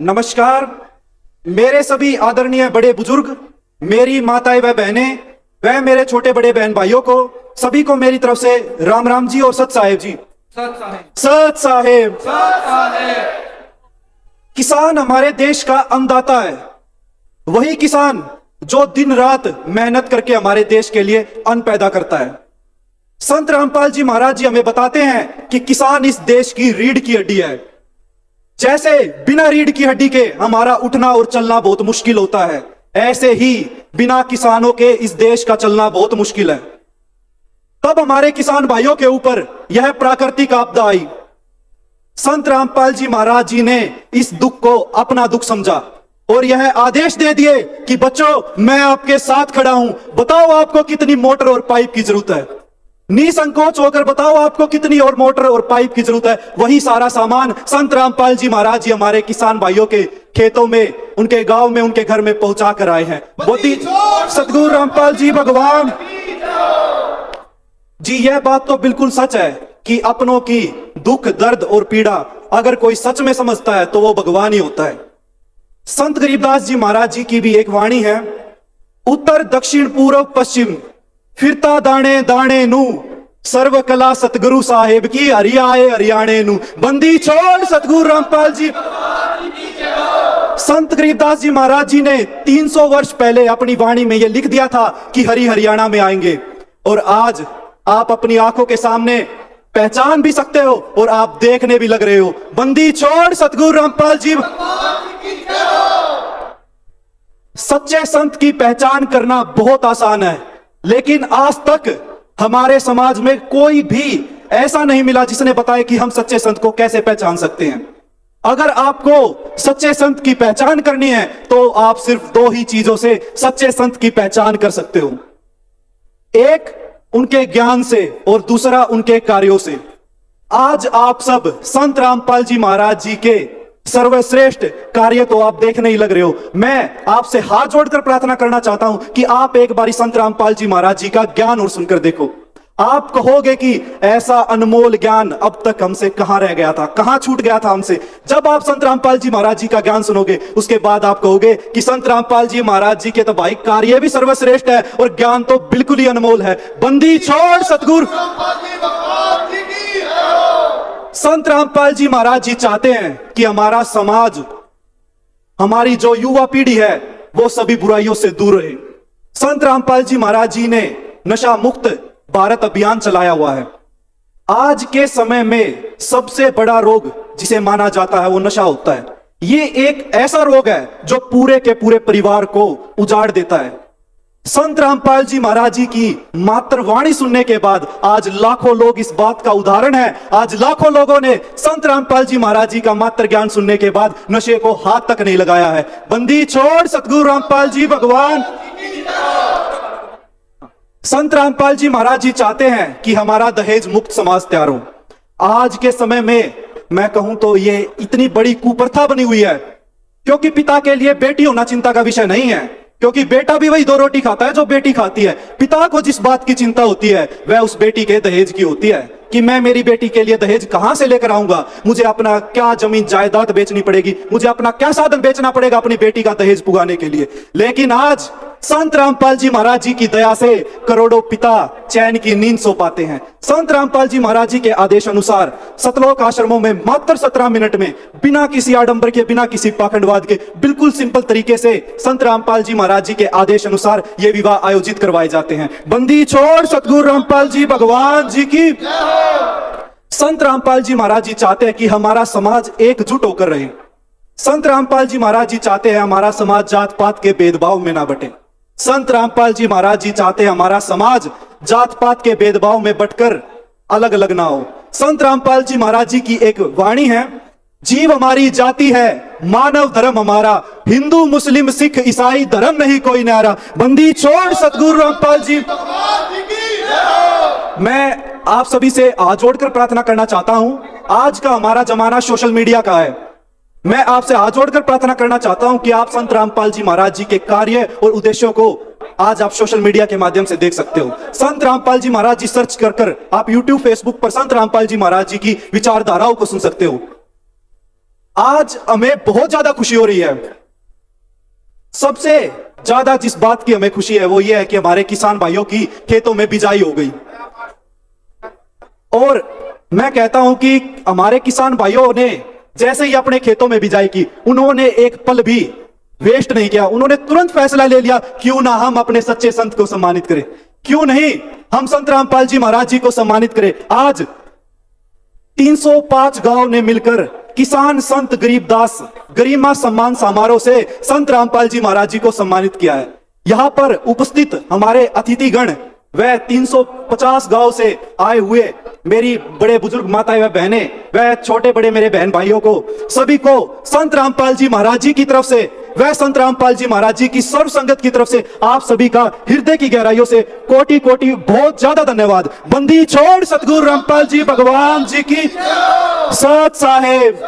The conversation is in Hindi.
नमस्कार। मेरे सभी आदरणीय बड़े बुजुर्ग, मेरी माताएं व बहनें व मेरे छोटे बड़े बहन भाइयों को, सभी को मेरी तरफ से राम राम जी और सत साहेब जी। सत साहेब। किसान हमारे देश का अन्नदाता है। वही किसान जो दिन रात मेहनत करके हमारे देश के लिए अन्न पैदा करता है। संत रामपाल जी महाराज जी हमें बताते हैं कि किसान इस देश की रीढ़ की हड्डी है। जैसे बिना रीढ़ की हड्डी के हमारा उठना और चलना बहुत मुश्किल होता है, ऐसे ही बिना किसानों के इस देश का चलना बहुत मुश्किल है। तब हमारे किसान भाइयों के ऊपर यह प्राकृतिक आपदा आई। संत रामपाल जी महाराज जी ने इस दुख को अपना दुख समझा और यह आदेश दे दिए कि बच्चों, मैं आपके साथ खड़ा हूं। बताओ आपको कितनी मोटर और पाइप की जरूरत है। निसंकोच होकर बताओ आपको कितनी और मोटर और पाइप की जरूरत है। वही सारा सामान संत रामपाल जी महाराज जी हमारे किसान भाइयों के खेतों में, उनके गांव में, उनके घर में पहुंचा कर आए हैं। बोधी सतगुरु रामपाल जी भगवान जी। यह बात तो बिल्कुल सच है कि अपनों की दुख, दर्द और पीड़ा अगर कोई सच में समझता है तो वो भगवान ही होता है। संत गरीबदास जी महाराज जी की भी एक वाणी है, उत्तर दक्षिण पूर्व पश्चिम फिरता दाणे दाणे नू, सर्व कला सतगुरु साहेब की हरियाए हरियाणे नू। बंदी छोड़ सतगुरु रामपाल जी। संत गरीबदास जी महाराज जी ने 300 वर्ष पहले अपनी वाणी में यह लिख दिया था कि हरि हरियाणा में आएंगे, और आज आप अपनी आंखों के सामने पहचान भी सकते हो और आप देखने भी लग रहे हो। बंदी छोड़ सतगुरु रामपाल जी। सच्चे संत की पहचान करना बहुत आसान है, लेकिन आज तक हमारे समाज में कोई भी ऐसा नहीं मिला जिसने बताया कि हम सच्चे संत को कैसे पहचान सकते हैं। अगर आपको सच्चे संत की पहचान करनी है तो आप सिर्फ दो ही चीजों से सच्चे संत की पहचान कर सकते हो, एक उनके ज्ञान से और दूसरा उनके कार्यों से। आज आप सब संत रामपाल जी महाराज जी के सर्वश्रेष्ठ कार्य तो आप देखने ही लग रहे हो। मैं आपसे हाथ जोड़कर प्रार्थना करना चाहता हूं कि आप एक बारी संत रामपाल जी महाराज जी का ज्ञान और सुनकर देखो। आप कहोगे कि ऐसा अनमोल ज्ञान अब तक हमसे कहां रह गया था, कहां छूट गया था हमसे। जब आप संत रामपाल जी महाराज जी का ज्ञान सुनोगे उसके बाद आप कहोगे कि संत रामपाल जी महाराज जी के तो भाई कार्य भी सर्वश्रेष्ठ है और ज्ञान तो बिल्कुल ही अनमोल है। बंदी छोड़ सतगुरु। संत रामपाल जी महाराज जी चाहते हैं कि हमारा समाज, हमारी जो युवा पीढ़ी है वो सभी बुराइयों से दूर रहे। संत रामपाल जी महाराज जी ने नशा मुक्त भारत अभियान चलाया हुआ है। आज के समय में सबसे बड़ा रोग जिसे माना जाता है वो नशा होता है। ये एक ऐसा रोग है जो पूरे के पूरे परिवार को उजाड़ देता है। संत रामपाल जी महाराज जी की मात्र वाणी सुनने के बाद आज लाखों लोग इस बात का उदाहरण है। आज लाखों लोगों ने संत रामपाल जी महाराज जी का मात्र ज्ञान सुनने के बाद नशे को हाथ तक नहीं लगाया है। बंदी छोड़ सतगुरु रामपाल जी भगवान। संत रामपाल जी महाराज जी चाहते हैं कि हमारा दहेज मुक्त समाज तैयार हो। आज के समय में मैं कहूं तो ये इतनी बड़ी कुप्रथा बनी हुई है, क्योंकि पिता के लिए बेटी होना चिंता का विषय नहीं है, क्योंकि बेटा भी वही 2 रोटी खाता है जो बेटी खाती है। पिता को जिस बात की चिंता होती है वह उस बेटी के दहेज की होती है कि मैं मेरी बेटी के लिए दहेज कहां से लेकर आऊंगा, मुझे अपना क्या जमीन जायदाद बेचनी पड़ेगी, मुझे अपना क्या साधन बेचना पड़ेगा अपनी बेटी का दहेज पुगाने के लिए। लेकिन आज संत रामपाल जी महाराज जी की दया से करोड़ों पिता चैन की नींद सो पाते हैं। संत रामपाल जी महाराज जी के आदेश अनुसार सतलोक आश्रमों में मात्र 17 मिनट में, बिना किसी आडंबर के, बिना किसी पाखंडवाद के, बिल्कुल सिंपल तरीके से संत रामपाल जी महाराज जी के आदेश अनुसार ये विवाह आयोजित करवाए जाते हैं। बंदी छोड़ सतगुरु रामपाल जी भगवान जी की। संत रामपाल जी महाराज जी चाहते हैं कि हमारा समाज एकजुट होकर रहे। संत रामपाल जी महाराज जी चाहते हैं हमारा समाज जात पात के भेदभाव में ना बटे। संत रामपाल जी महाराज जी चाहते हैं हमारा समाज जात पात के भेदभाव में बटकर अलग अलग ना हो। संत रामपाल जी महाराज जी की एक वाणी है, जीव हमारी जाति है, मानव धर्म हमारा, हिंदू मुस्लिम सिख ईसाई धर्म नहीं कोई न्यारा। बंदी छोड़ सतगुरु रामपाल जी। मैं आप सभी से हाथ जोड़कर प्रार्थना करना चाहता हूं। आज का हमारा जमाना सोशल मीडिया का है। मैं आपसे हाथ जोड़कर प्रार्थना करना चाहता हूं कि आप संत रामपाल जी महाराज जी के कार्य और उद्देश्यों को आज आप सोशल मीडिया के माध्यम से देख सकते हो। संत रामपाल जी महाराज जी सर्च कर आप YouTube, Facebook पर संत रामपाल जी महाराज जी की विचारधाराओं को सुन सकते हो। आज हमें बहुत ज्यादा खुशी हो रही है। सबसे ज्यादा जिस बात की हमें खुशी है वो ये है कि हमारे किसान भाइयों की खेतों में बिजाई हो गई। और मैं कहता हूं कि हमारे किसान भाइयों ने जैसे ही अपने खेतों में बिजाई की, उन्होंने एक पल भी वेस्ट नहीं किया। उन्होंने तुरंत फैसला ले लिया, क्यों ना हम अपने सच्चे संत को सम्मानित करें, क्यों नहीं हम संत रामपाल जी महाराज जी को सम्मानित करें। आज 305 गांव ने मिलकर किसान संत गरीबदास गरिमा सम्मान समारोह से संत रामपाल जी महाराज जी को सम्मानित किया है। यहां पर उपस्थित हमारे अतिथिगण वह 350 गांव से आए हुए मेरी बड़े बुजुर्ग माताएं व बहनें, वह छोटे बड़े मेरे बहन भाइयों को, सभी को संत रामपाल जी महाराज जी की तरफ से, वह संत रामपाल जी महाराज जी की सर्व संगत की तरफ से आप सभी का हृदय की गहराइयों से कोटि कोटि बहुत ज्यादा धन्यवाद। बंदी छोड़ सतगुरु रामपाल जी भगवान जी की सत साहेब।